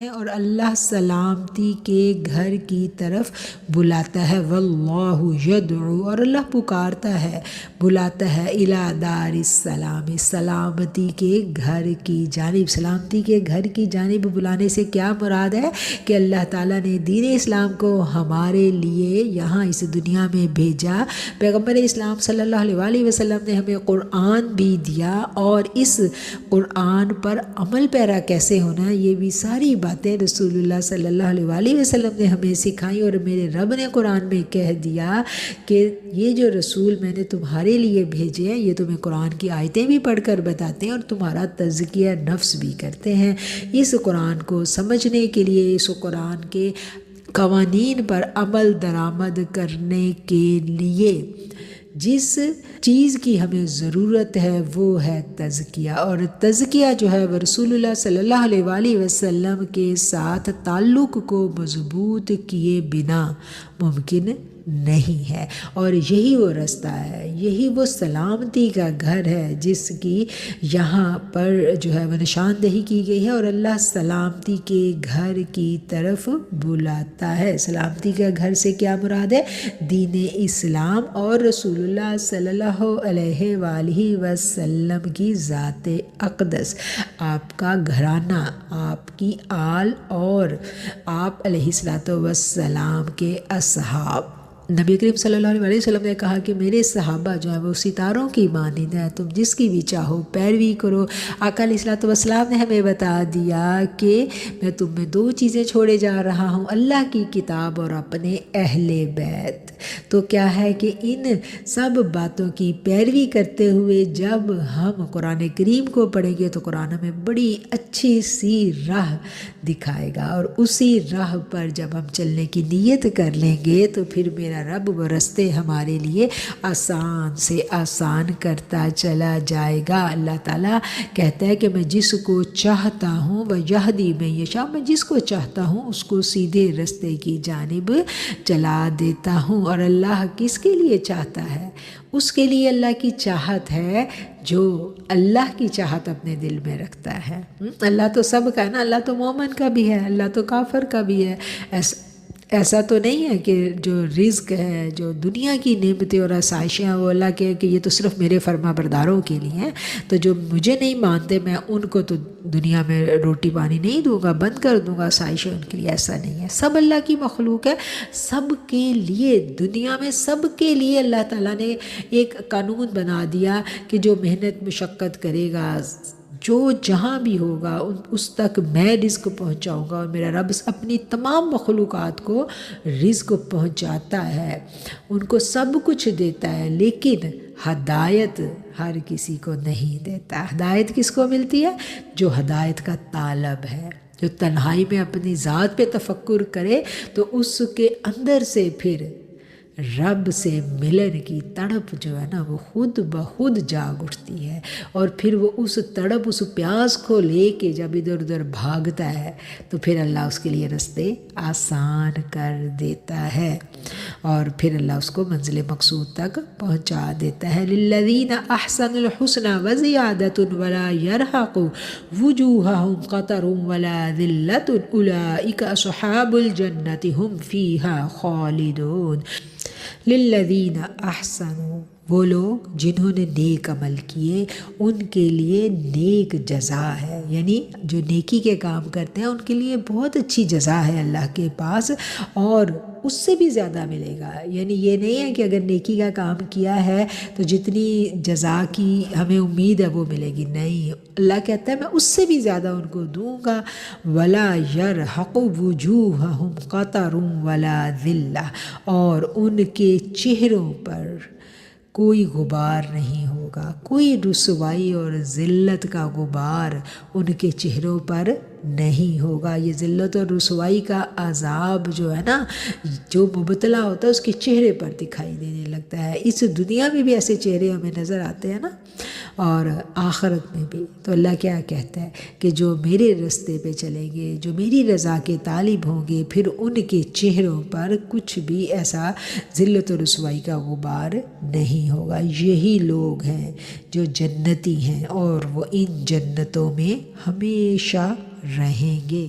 اور اللہ سلامتی کے گھر کی طرف بلاتا ہے۔ واللہ یدعو، اور اللہ پکارتا ہے، بلاتا ہے الی دار السلام، سلامتی کے گھر کی جانب۔ سلامتی کے گھر کی جانب بلانے سے کیا مراد ہے کہ اللہ تعالیٰ نے دین اسلام کو ہمارے لیے یہاں اس دنیا میں بھیجا۔ پیغمبر اسلام صلی اللہ علیہ وسلم نے ہمیں قرآن بھی دیا، اور اس قرآن پر عمل پیرا کیسے ہونا ہے یہ بھی ساری باتیں رسول اللہ صلی اللہ علیہ وسلم نے ہمیں سکھائیں۔ اور میرے رب نے قرآن میں کہہ دیا کہ یہ جو رسول میں نے تمہارے لیے بھیجے ہیں یہ تمہیں قرآن کی آیتیں بھی پڑھ کر بتاتے ہیں اور تمہارا تزکیہ نفس بھی کرتے ہیں۔ اس قرآن کو سمجھنے کے لیے، اس قرآن کے قوانین پر عمل درآمد کرنے کے لیے جس چیز کی ہمیں ضرورت ہے وہ ہے تزکیہ۔ اور تزکیہ جو ہے وہ رسول اللہ صلی اللہ علیہ وسلم کے ساتھ تعلق کو مضبوط کیے بنا ممکن نہیں ہے، اور یہی وہ رستہ ہے، یہی وہ سلامتی کا گھر ہے جس کی یہاں پر جو ہے وہ نشاندہی کی گئی ہے۔ اور اللہ سلامتی کے گھر کی طرف بلاتا ہے۔ سلامتی کا گھر سے کیا مراد ہے؟ دین اسلام اور رسول اللہ صلی اللہ علیہ وآلہ وسلم کی ذات اقدس، آپ کا گھرانہ، آپ کی آل اور آپ علیہ السلام کے اصحاب۔ نبی کریم صلی اللہ علیہ وسلم نے کہا کہ میرے صحابہ جو ہیں وہ ستاروں کی مانند ہیں، تم جس کی بھی چاہو پیروی کرو۔ آقا علیہ السلام نے ہمیں بتا دیا کہ میں تم میں دو چیزیں چھوڑے جا رہا ہوں، اللہ کی کتاب اور اپنے اہل بیت۔ تو کیا ہے کہ ان سب باتوں کی پیروی کرتے ہوئے جب ہم قرآن کریم کو پڑھیں گے تو قرآن ہمیں بڑی اچھی سی راہ دکھائے گا، اور اسی راہ پر جب ہم چلنے کی نیت کر لیں گے تو پھر میرا رب وہ رستے ہمارے لیے آسان سے آسان کرتا چلا جائے گا۔ اللہ تعالیٰ کہتا ہے کہ میں جس کو چاہتا ہوں وہ یہدی من یشاء، میں جس کو چاہتا ہوں اس کو سیدھے رستے کی جانب چلا دیتا ہوں۔ اور اللہ کس کے لیے چاہتا ہے؟ اس کے لیے اللہ کی چاہت ہے جو اللہ کی چاہت اپنے دل میں رکھتا ہے۔ اللہ تو سب کا ہے نا، اللہ تو مومن کا بھی ہے، اللہ تو کافر کا بھی ہے۔ ایسا تو نہیں ہے کہ جو رزق ہے، جو دنیا کی نعمتیں اور آسائشیں ہیں وہ اللہ کے کہ یہ تو صرف میرے فرما برداروں کے لیے ہیں، تو جو مجھے نہیں مانتے میں ان کو تو دنیا میں روٹی پانی نہیں دوں گا، بند کر دوں گا آسائشیں ان کے لیے۔ ایسا نہیں ہے، سب اللہ کی مخلوق ہے، سب کے لیے دنیا میں سب کے لیے اللہ تعالیٰ نے ایک قانون بنا دیا کہ جو محنت مشقت کرے گا، جو جہاں بھی ہوگا اس تک میں رزق پہنچاؤں گا، اور میرا رب اپنی تمام مخلوقات کو رزق پہنچاتا ہے، ان کو سب کچھ دیتا ہے، لیکن ہدایت ہر کسی کو نہیں دیتا۔ ہدایت کس کو ملتی ہے؟ جو ہدایت کا طالب ہے، جو تنہائی میں اپنی ذات پہ تفکر کرے تو اس کے اندر سے پھر رب سے ملن کی تڑپ جو ہے نا وہ خود بخود جاگ اٹھتی ہے، اور پھر وہ اس تڑپ، اس پیاس کو لے کے جب ادھر ادھر بھاگتا ہے تو پھر اللہ اس کے لیے رستے آسان کر دیتا ہے، اور پھر اللہ اس کو منزل مقصود تک پہنچا دیتا ہے۔ للذین احسنوا الحسنی وزیادۃ ولا یرہق وجوہہم قتر ولا ذلۃ اولئک اصحاب الجنۃ ہم فیہا خالدون۔ للذین احسنوا، وہ لوگ جنہوں نے نیک عمل کیے ان کے لیے نیک جزا ہے، یعنی جو نیکی کے کام کرتے ہیں ان کے لیے بہت اچھی جزا ہے اللہ کے پاس، اور اس سے بھی زیادہ ملے گا۔ یعنی یہ نہیں ہے کہ اگر نیکی کا کام کیا ہے تو جتنی جزا کی ہمیں امید ہے وہ ملے گی، نہیں، اللہ کہتا ہے میں اس سے بھی زیادہ ان کو دوں گا۔ ولا یرہق وجوہہم قتر ولا ذلہ، اور ان کے چہروں پر کوئی غبار نہیں ہوگا، کوئی رسوائی اور ذلت کا غبار ان کے چہروں پر نہیں ہوگا۔ یہ ذلت اور رسوائی کا عذاب جو ہے نا، جو مبتلا ہوتا ہے اس کے چہرے پر دکھائی دینے لگتا ہے۔ اس دنیا میں بھی ایسے چہرے ہمیں نظر آتے ہیں نا، اور آخرت میں بھی۔ تو اللہ کیا کہتا ہے کہ جو میرے رستے پہ چلیں گے، جو میری رضا کے طالب ہوں گے، پھر ان کے چہروں پر کچھ بھی ایسا ذلت و رسوائی کا غبار نہیں ہوگا۔ یہی لوگ ہیں جو جنتی ہیں، اور وہ ان جنتوں میں ہمیشہ رہیں گے۔